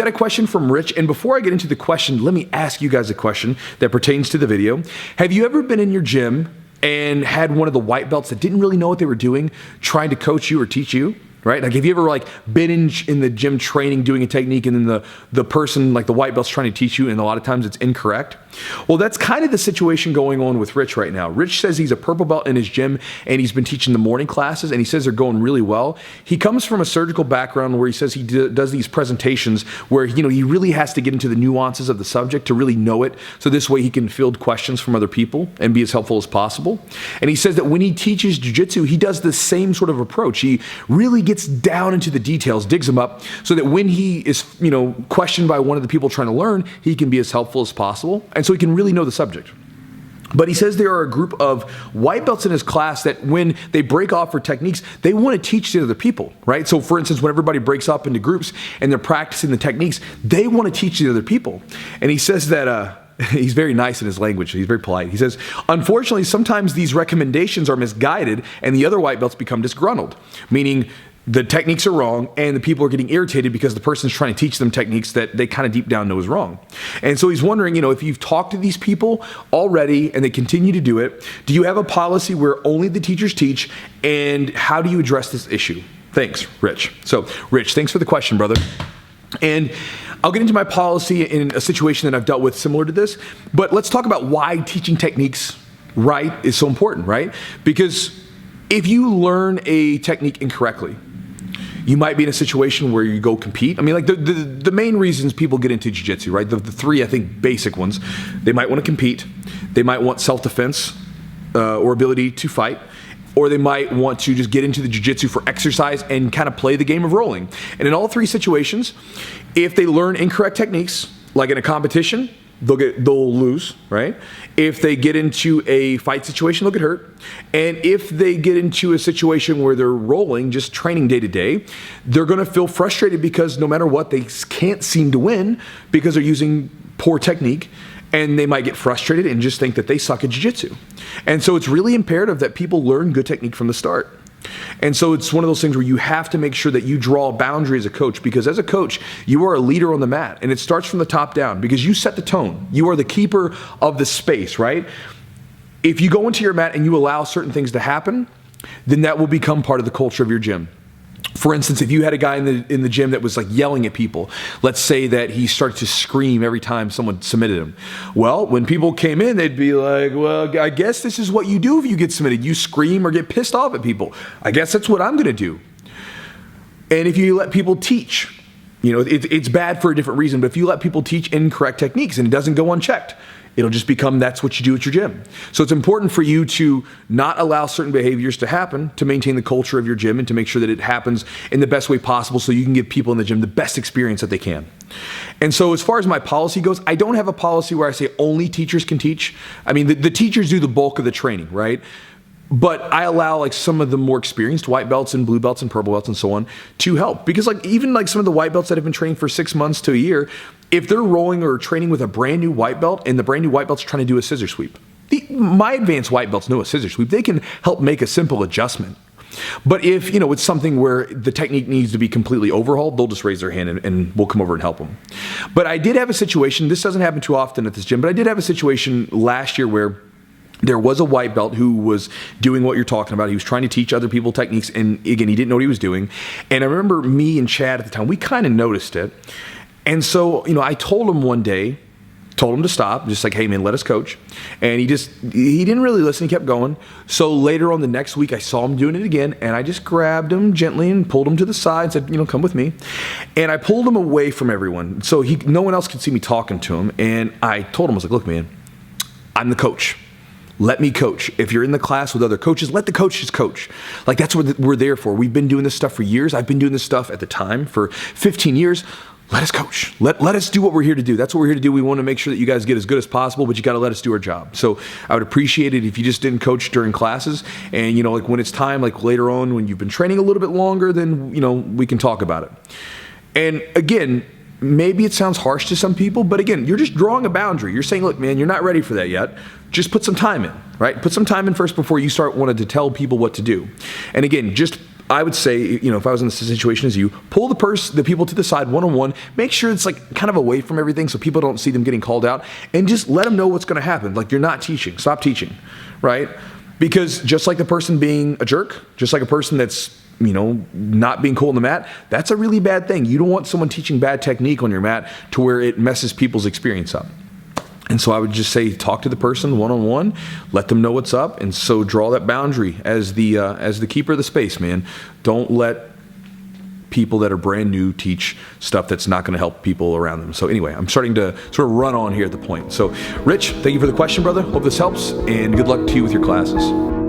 got a question from Rich, and before I get into the question, let me ask you guys a question that pertains to the video. Have you ever been in your gym and had one of the white belts that didn't really know what they were doing trying to coach you or teach you? Right? Like, have you ever been in the gym training, doing a technique, and then the person, like the white belt's trying to teach you, and a lot of times it's incorrect? Well, that's kind of the situation going on with Rich right now. Rich says he's a purple belt in his gym, and he's been teaching the morning classes, and he says they're going really well. He comes from a surgical background where he says he does these presentations where, he really has to get into the nuances of the subject to really know it, so this way he can field questions from other people and be as helpful as possible. And he says that when he teaches jiu-jitsu, he does the same sort of approach. He really gets down into the details, digs them up, so that when he is, questioned by one of the people trying to learn, he can be as helpful as possible, and so he can really know the subject. But he says there are a group of white belts in his class that when they break off for techniques, they want to teach the other people, right? So for instance, when everybody breaks up into groups and they're practicing the techniques, they want to teach the other people. And he says that, he's very nice in his language. He's very polite. He says, unfortunately, sometimes these recommendations are misguided and the other white belts become disgruntled, meaning the techniques are wrong and the people are getting irritated because the person's trying to teach them techniques that they kind of deep down know is wrong. And so he's wondering, if you've talked to these people already and they continue to do it, do you have a policy where only the teachers teach, and how do you address this issue? Thanks, Rich. So, Rich, thanks for the question, brother. And I'll get into my policy in a situation that I've dealt with similar to this, but let's talk about why teaching techniques right is so important, right? Because if you learn a technique incorrectly, you might be in a situation where you go compete. I mean, like the main reasons people get into jiu-jitsu, right? The three, I think, basic ones. They might want to compete. They might want self-defense or ability to fight. Or they might want to just get into the jiu-jitsu for exercise and kind of play the game of rolling. And in all three situations, if they learn incorrect techniques, like in a competition, they'll lose, right? If they get into a fight situation, they'll get hurt. And if they get into a situation where they're rolling, just training day to day, they're going to feel frustrated because no matter what, they can't seem to win because they're using poor technique. And they might get frustrated and just think that they suck at jiu-jitsu. And so it's really imperative that people learn good technique from the start. And so it's one of those things where you have to make sure that you draw a boundary as a coach, because as a coach, you are a leader on the mat, and it starts from the top down because you set the tone. You are the keeper of the space, right? If you go into your mat and you allow certain things to happen, then that will become part of the culture of your gym. For instance, if you had a guy in the gym that was like yelling at people, let's say that he started to scream every time someone submitted him. Well, when people came in, they'd be like, well, I guess this is what you do if you get submitted. You scream or get pissed off at people. I guess that's what I'm going to do. And if you let people teach, it's bad for a different reason, but if you let people teach incorrect techniques and it doesn't go unchecked, it'll just become that's what you do at your gym. So it's important for you to not allow certain behaviors to happen to maintain the culture of your gym and to make sure that it happens in the best way possible so you can give people in the gym the best experience that they can. And so as far as my policy goes, I don't have a policy where I say only teachers can teach. I mean, the teachers do the bulk of the training, right? But I allow some of the more experienced white belts and blue belts and purple belts and so on to help. Because even some of the white belts that have been training for 6 months to a year, if they're rolling or training with a brand new white belt and the brand new white belt's trying to do a scissor sweep, my advanced white belts know a scissor sweep. They can help make a simple adjustment. But if it's something where the technique needs to be completely overhauled, they'll just raise their hand and we'll come over and help them. But I did have a situation, this doesn't happen too often at this gym, but I did have a situation last year where there was a white belt who was doing what you're talking about. He was trying to teach other people techniques, and again, he didn't know what he was doing. And I remember me and Chad at the time, we kind of noticed it. And so, I told him one day, told him to stop, just like, hey man, let us coach. And he didn't really listen, he kept going. So later on the next week, I saw him doing it again, and I just grabbed him gently and pulled him to the side and said, come with me. And I pulled him away from everyone, so no one else could see me talking to him. And I told him, I was like, look man, I'm the coach. Let me coach. If you're in the class with other coaches, let the coaches coach. Like, that's what we're there for. We've been doing this stuff for years. I've been doing this stuff at the time for 15 years. Let us coach. Let us do what we're here to do. That's what we're here to do. We want to make sure that you guys get as good as possible, but you got to let us do our job. So I would appreciate it if you just didn't coach during classes. And, when it's time, later on when you've been training a little bit longer, then, we can talk about it. And again, maybe it sounds harsh to some people, but again, you're just drawing a boundary. You're saying, look, man, you're not ready for that yet. Just put some time in, right? Put some time in first before you start wanting to tell people what to do. And again, just I would say, if I was in the situation as you, pull the people to the side one-on-one, make sure it's like kind of away from everything so people don't see them getting called out, and just let them know what's going to happen. Like, you're not teaching. Stop teaching, right? Because just like the person being a jerk, just like a person that's, not being cool on the mat, that's a really bad thing. You don't want someone teaching bad technique on your mat to where it messes people's experience up. And so I would just say, talk to the person one-on-one, let them know what's up, and so draw that boundary as the keeper of the space, man. Don't let people that are brand new teach stuff that's not going to help people around them. So anyway, I'm starting to sort of run on here at the point. So Rich, thank you for the question, brother. Hope this helps, and good luck to you with your classes.